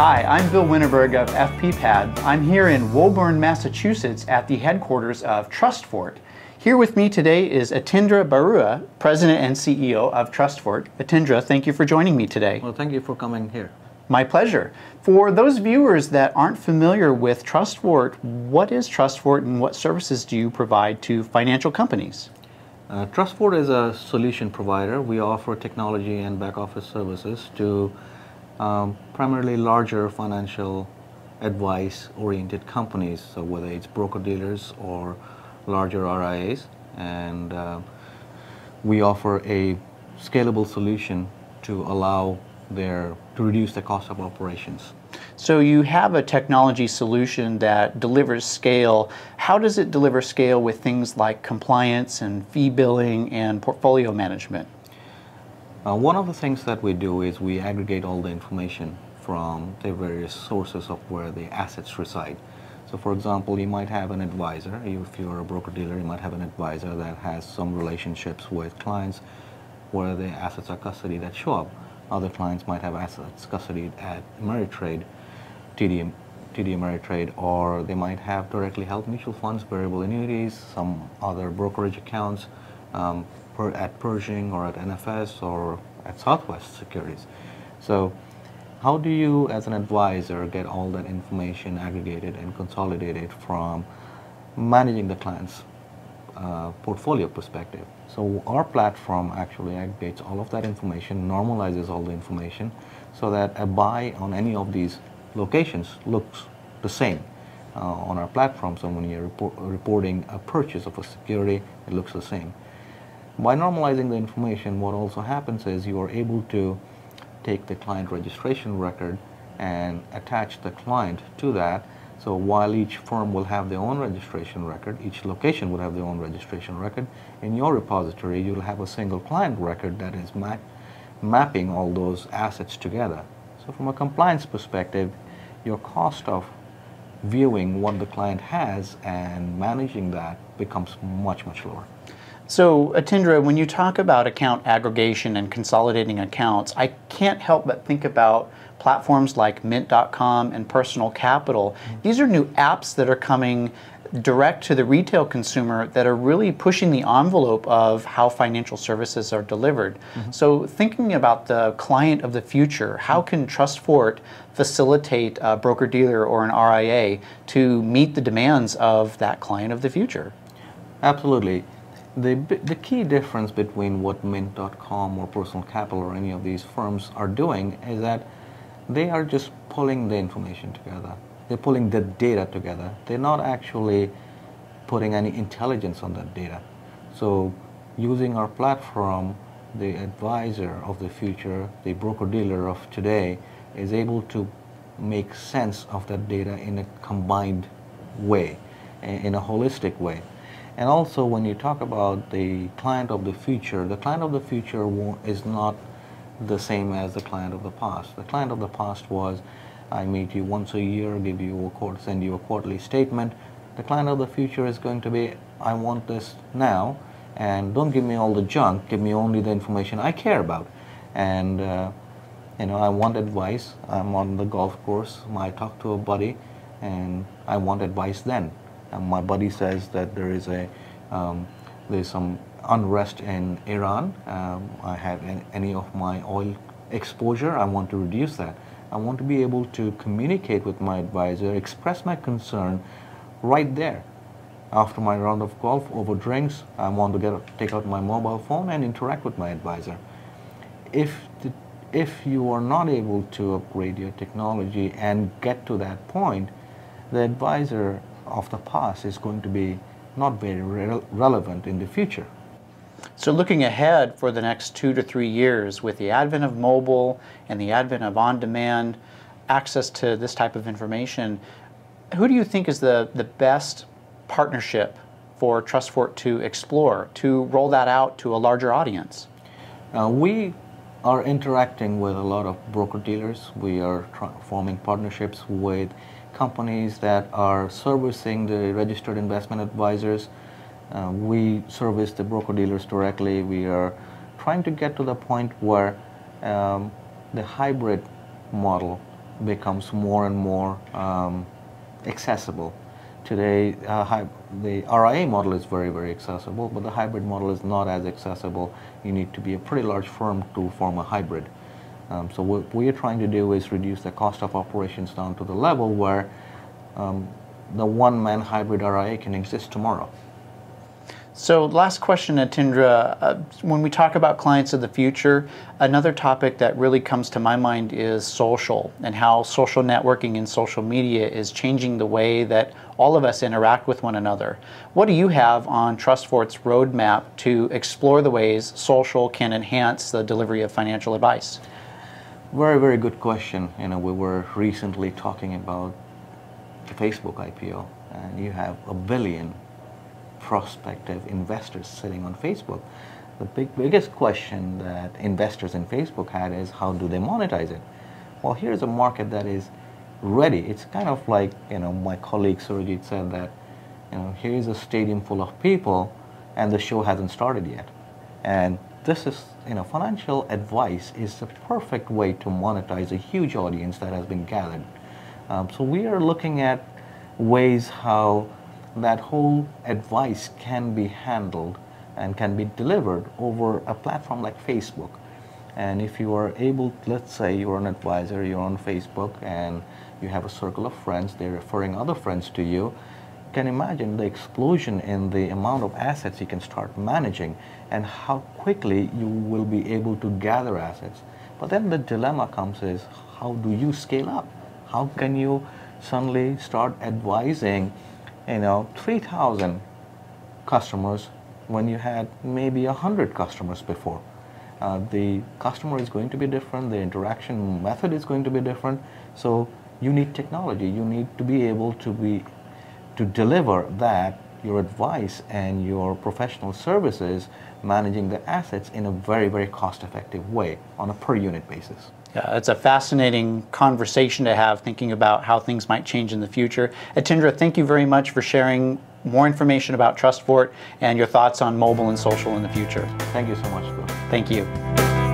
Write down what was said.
Hi, I'm Bill Winterberg of FPPad. I'm here in Woburn, Massachusetts at the headquarters of TrustFort. Here with me today is Atindra Barua, President and CEO of TrustFort. Atindra, thank you for joining me today. Well, thank you for coming here. My pleasure. For those viewers that aren't familiar with TrustFort, what is TrustFort and what services do you provide to financial companies? TrustFort is a solution provider. We offer technology and back office services to primarily larger financial advice-oriented companies, so whether it's broker-dealers or larger RIAs, and we offer a scalable solution to allow to reduce the cost of operations. So you have a technology solution that delivers scale. How does it deliver scale with things like compliance and fee billing and portfolio management? One of the things that we do is we aggregate all the information from the various sources of where the assets reside. So for example, you might have an advisor. If you're a broker-dealer, you might have an advisor that has some relationships with clients where the assets are custodied at Schwab. Other clients might have assets custodied at Ameritrade, TD Ameritrade, or they might have directly held mutual funds, variable annuities, some other brokerage accounts at Pershing or at NFS or at Southwest Securities. So how do you as an advisor get all that information aggregated and consolidated from managing the client's portfolio perspective? So our platform actually aggregates all of that information, normalizes all the information so that a buy on any of these locations looks the same on our platform. So when you're reporting a purchase of a security, it looks the same. By normalizing the information, what also happens is you are able to take the client registration record and attach the client to that. So while each firm will have their own registration record, each location will have their own registration record, in your repository you'll have a single client record that is mapping all those assets together. So from a compliance perspective, your cost of viewing what the client has and managing that becomes much, much lower. So, Atindra, when you talk about account aggregation and consolidating accounts, I can't help but think about platforms like Mint.com and Personal Capital. These are new apps that are coming direct to the retail consumer that are really pushing the envelope of how financial services are delivered. So thinking about the client of the future, how can TrustFort facilitate a broker-dealer or an RIA to meet the demands of that client of the future? Absolutely. The key difference between what Mint.com or Personal Capital or any of these firms are doing is that they are just pulling the information together. They're pulling the data together. They're not actually putting any intelligence on that data. So using our platform, the advisor of the future, the broker-dealer of today, is able to make sense of that data in a combined way, in a holistic way. And also when you talk about the client of the future is not the same as the client of the past. The client of the past was, I meet you once a year, send you a quarterly statement. The client of the future is going to be, I want this now, and don't give me all the junk, give me only the information I care about. And I want advice. I'm on the golf course, I talk to a buddy, and I want advice then. And my buddy says that there's some unrest in Iran. I have any of my oil exposure. I want to reduce that. I want to be able to communicate with my advisor, express my concern right there. After my round of golf, over drinks, I want to take out my mobile phone and interact with my advisor. If you are not able to upgrade your technology and get to that point, the advisor of the past is going to be not very relevant in the future. So looking ahead for the next 2 to 3 years, with the advent of mobile and the advent of on-demand access to this type of information, who do you think is the best partnership for TrustFort to explore, to roll that out to a larger audience? We are interacting with a lot of broker-dealers. We are forming partnerships with companies that are servicing the registered investment advisors. We service the broker-dealers directly. We are trying to get to the point where the hybrid model becomes more and more accessible. Today, the RIA model is very, very accessible, but the hybrid model is not as accessible. You need to be a pretty large firm to form a hybrid. So what we are trying to do is reduce the cost of operations down to the level where the one-man hybrid RIA can exist tomorrow. So last question, Atindra. When we talk about clients of the future, another topic that really comes to my mind is social, and how social networking and social media is changing the way that all of us interact with one another. What do you have on TrustFort's roadmap to explore the ways social can enhance the delivery of financial advice? Very, very good question. You know, we were recently talking about the Facebook IPO, and you have 1 billion prospective investors sitting on Facebook. The biggest question that investors in Facebook had is, how do they monetize it? Well, here's a market that is ready. It's kind of like, you know, my colleague Surajit said that, you know, here's a stadium full of people and the show hasn't started yet. And this is, you know, financial advice is the perfect way to monetize a huge audience that has been gathered. So we are looking at ways how that whole advice can be handled and can be delivered over a platform like Facebook. And if you are able, let's say you're an advisor, you're on Facebook and you have a circle of friends, they're referring other friends to you, you can imagine the explosion in the amount of assets you can start managing and how quickly you will be able to gather assets. But then the dilemma comes is, how do you scale up? How can you suddenly start advising, you know, 3,000 customers when you had maybe 100 customers before? The customer is going to be different, the interaction method is going to be different, so you need technology. You need to be able to deliver that, your advice and your professional services, managing the assets in a very, very cost-effective way on a per unit basis. Yeah, it's a fascinating conversation to have, thinking about how things might change in the future. Atindra, thank you very much for sharing more information about TrustFort and your thoughts on mobile and social in the future. Thank you so much, Phil. Thank you.